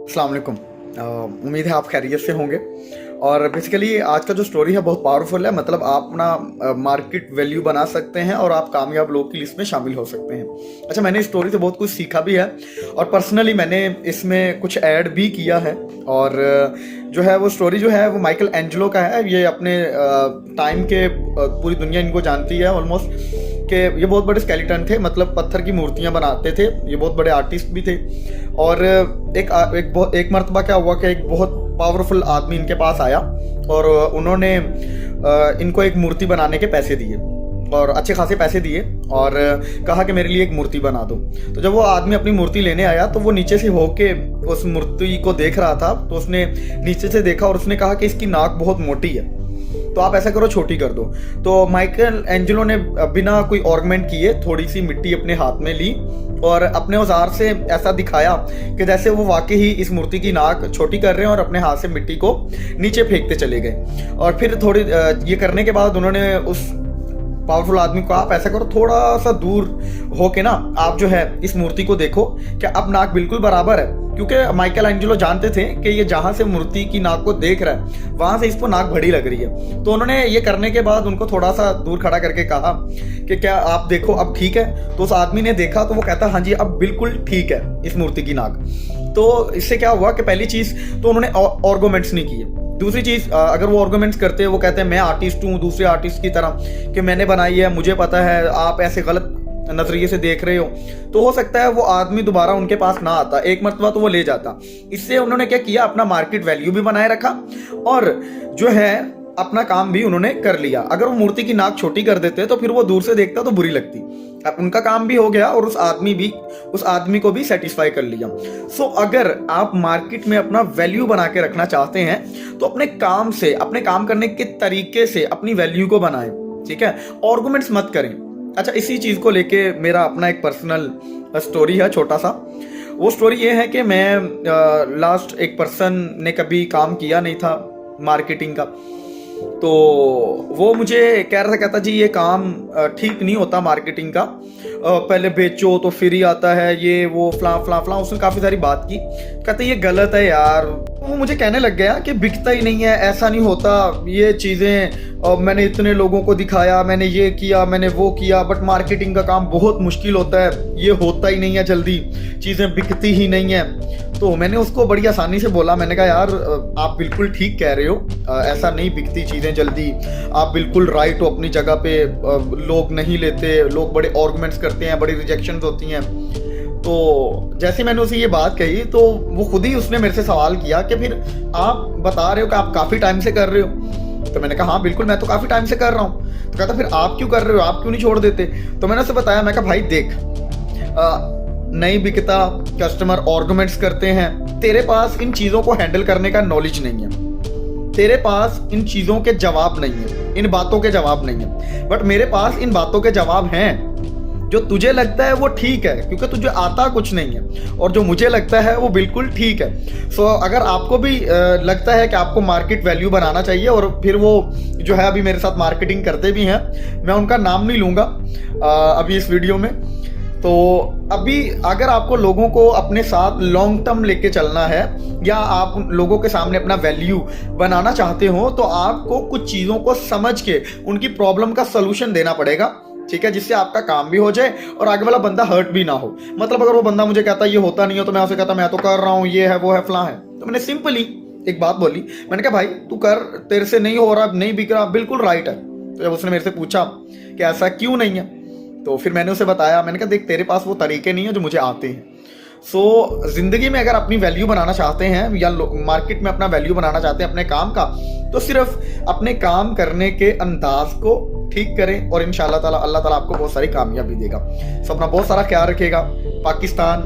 अस्सलाम वालेकुम। उम्मीद है आप खैरियत से होंगे। और बेसिकली आज का जो स्टोरी है बहुत पावरफुल है। मतलब आप अपना मार्केट वैल्यू बना सकते हैं और आप कामयाब लोग की लिस्ट में शामिल हो सकते हैं। अच्छा, मैंने इस स्टोरी से बहुत कुछ सीखा भी है और पर्सनली मैंने इसमें कुछ ऐड भी किया है। और जो है वो स्टोरी जो है वो माइकल एंजेलो का है। ये अपने टाइम के पूरी दुनिया इनको जानती है ऑलमोस्ट, कि ये बहुत बड़े स्केलेटन थे, मतलब पत्थर की मूर्तियां बनाते थे। ये बहुत बड़े आर्टिस्ट भी थे। और एक मर्तबा क्या हुआ कि एक बहुत पावरफुल आदमी इनके पास आया और उन्होंने इनको एक मूर्ति बनाने के पैसे दिए और अच्छे खासे पैसे दिए और कहा कि मेरे लिए एक मूर्ति बना दो। तो जब वो आदमी अपनी मूर्ति लेने आया तो वो नीचे से होके उस मूर्ति को देख रहा था। तो उसने नीचे से देखा और उसने कहा कि इसकी नाक बहुत मोटी है, तो आप ऐसा करो छोटी कर दो। तो माइकल एंजेलो ने बिना कोई आर्गुमेंट किए थोड़ी सी मिट्टी अपने हाथ में ली और अपने औजार से ऐसा दिखाया कि जैसे वो वाकई ही इस मूर्ति की नाक छोटी कर रहे हैं, और अपने हाथ से मिट्टी को नीचे फेंकते चले गए। और फिर थोड़ी ये करने के बाद उन्होंने उस पावरफुल आदमी को, आप ऐसा करो थोड़ा सा दूर हो के ना आप जो है इस मूर्ति को देखो कि अब नाक बिल्कुल बराबर है। क्योंकि माइकल एंजेलो जानते थे कि ये जहां से मूर्ति की नाक को देख रहा है वहां से इसको नाक बड़ी लग रही है। तो उन्होंने ये करने के बाद उनको थोड़ा सा दूर खड़ा करके कहा कि क्या आप देखो अब ठीक है। तो उस आदमी ने देखा तो वो कहता हाँ जी अब बिल्कुल ठीक है इस मूर्ति की नाक। तो इससे क्या हुआ कि पहली चीज तो उन्होंने आर्गुमेंट्स नहीं किए। दूसरी चीज, अगर वो आर्गुमेंट्स करते हैं, वो कहते हैं मैं आर्टिस्ट हूँ दूसरे आर्टिस्ट की तरह कि मैंने बनाई है, मुझे पता है, आप ऐसे गलत नजरिए से देख रहे हो, तो हो सकता है वो आदमी दोबारा उनके पास ना आता। एक मरतबा तो वो ले जाता। इससे उन्होंने क्या किया, अपना मार्केट वैल्यू भी बनाए रखा और जो है अपना काम भी उन्होंने कर लिया। अगर वो मूर्ति की नाक छोटी कर देते तो फिर वो दूर से देखता तो बुरी लगती। अब उनका काम भी हो गया और उस आदमी को भी सेटिस्फाई कर लिया। सो अगर आप मार्केट में अपना वैल्यू बना के रखना चाहते हैं तो अपने काम से, अपने काम करने के तरीके से अपनी वैल्यू को बनाएं। ठीक है, आर्गुमेंट्स मत करें। अच्छा, इसी चीज को लेके मेरा अपना एक पर्सनल स्टोरी है छोटा सा। वो स्टोरी ये है कि मैं लास्ट एक पर्सन ने कभी काम किया नहीं था मार्केटिंग का। तो वो मुझे कह रहा था, कहता जी ये काम ठीक नहीं होता मार्केटिंग का, पहले बेचो तो फिर ही आता है, ये वो फला फला फला। उसने काफ़ी सारी बात की। कहते ये गलत है यार। वो मुझे कहने लग गया कि बिकता ही नहीं है, ऐसा नहीं होता, ये चीज़ें मैंने इतने लोगों को दिखाया, मैंने ये किया, मैंने वो किया, बट मार्केटिंग का काम बहुत मुश्किल होता है, ये होता ही नहीं है जल्दी, चीज़ें बिकती ही नहीं है। तो मैंने उसको बड़ी आसानी से बोला, मैंने कहा यार आप बिल्कुल ठीक कह रहे हो, ऐसा नहीं बिकती चीज़ें जल्दी, आप बिल्कुल राइट हो अपनी जगह पे, लोग नहीं लेते, लोग बड़े आर्गुमेंट्स करते हैं, बड़ी रिजेक्शंस होती हैं। तो जैसे मैंने उसे ये बात कही तो वो खुद ही उसने मेरे से सवाल किया कि फिर आप बता रहे हो कि आप काफ़ी टाइम से कर रहे हो। तो मैंने कहा हाँ बिल्कुल, मैं तो काफ़ी टाइम से कर रहा हूँ। तो कहता फिर आप क्यों कर रहे हो, आप क्यों नहीं छोड़ देते। तो मैंने उसे बताया, मैं कहा भाई देख, नहीं बिकता, कस्टमर आर्गुमेंट्स करते हैं, तेरे पास इन चीज़ों को हैंडल करने का नॉलेज नहीं है, तेरे पास इन चीज़ों के जवाब नहीं है, इन बातों के जवाब नहीं है, बट मेरे पास इन बातों के जवाब हैं। जो तुझे लगता है वो ठीक है क्योंकि तुझे आता कुछ नहीं है, और जो मुझे लगता है वो बिल्कुल ठीक है। सो अगर आपको भी लगता है कि आपको मार्केट वैल्यू बनाना चाहिए, और फिर वो जो है अभी मेरे साथ मार्केटिंग करते भी हैं, मैं उनका नाम नहीं लूँगा अभी इस वीडियो में। तो अभी अगर आपको लोगों को अपने साथ लॉन्ग टर्म लेके चलना है या आप लोगों के सामने अपना वैल्यू बनाना चाहते हो, तो आपको कुछ चीज़ों को समझ के उनकी प्रॉब्लम का सलूशन देना पड़ेगा। ठीक है, जिससे आपका काम भी हो जाए और आगे वाला बंदा हर्ट भी ना हो। मतलब अगर वो बंदा मुझे कहता है ये होता नहीं हो, तो मैं उसे कहता मैं तो कर रहा हूँ, ये है वो है फला है। तो मैंने सिंपली एक बात बोली, मैंने कहा भाई तू कर, तेरे से नहीं हो रहा, नहीं बिक रहा, बिल्कुल राइट है। तो जब उसने मेरे से पूछा कि ऐसा क्यों नहीं है, तो फिर मैंने उसे बताया, मैंने कहा देख तेरे पास वो तरीके नहीं है जो मुझे आते हैं। सो जिंदगी में अगर अपनी वैल्यू बनाना चाहते हैं या मार्केट में अपना वैल्यू बनाना चाहते हैं अपने काम का, तो सिर्फ अपने काम करने के अंदाज को ठीक करें और इंशाअल्लाह ताला अल्लाह ताला आपको बहुत सारी कामयाबी देगा। सो अपना बहुत सारा ख्याल रखिएगा। पाकिस्तान